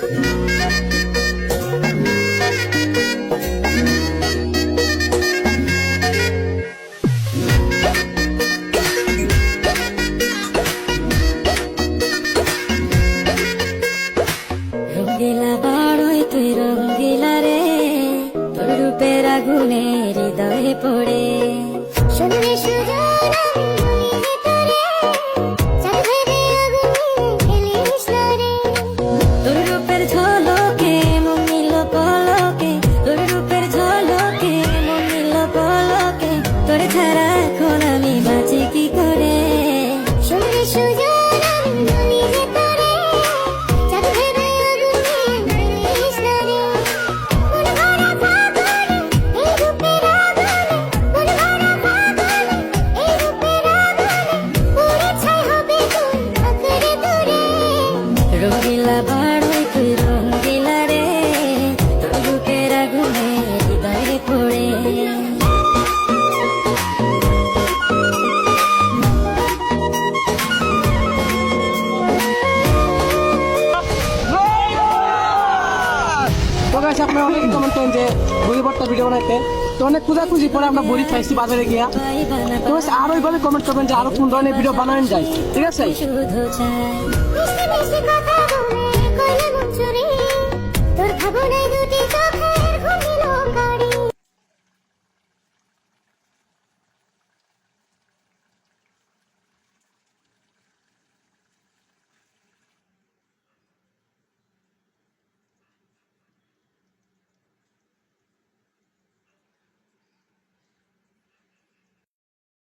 রঙ্গিলা বাড়ই তুই রঙ্গিলা রে, তোর রূপের আগুনে হৃদয়ে পড়ে। শুনলে সুজন আমি বলি যে তোরে, চাঁদ ভেবে আগুনে ফেলিস না রে। তোর রূপের ঝলকে মন নিল পলকে, তোর রূপের ঝলকে মন নিল পলকে, তোর ছাড়া এখন আমি বাঁচি কি করে। শুনলে সুজন আমি বলি যে তোরে, চাঁদ ভেবে আগুনে ফেলিস না রে। মন ভরা ফাগুনে এই রূপের আগুনে, মন ভরা ফাগুনে এই রূপের আগুনে, পুড়ে ছাই হবে তুই আঁকড়ে ধরে। রঙ্গিলা বাড়ই তুই রঙ্গিলা রে, তোর রূপের আগুনে হৃদয়ে পড়ে। তো গাইস আপনারা অনেকে কমেন্ট করেন যে বড়ি ভর্তা ভিডিও বানাইতে, তো অনেক খুঁজি পরে আমরা বড়ি খাইছি বাজারে গিয়া। তো গাইস আরো এইভাবে কমেন্ট করবেন যে আরো কোন ধরনের ভিডিও বানানো যায়, ঠিক আছে? শুধু চাই মিষ্টি মিষ্টি কথা বলে কইলে মন চুরি, তোর ভাবনায় দুটি চোখের ঘুম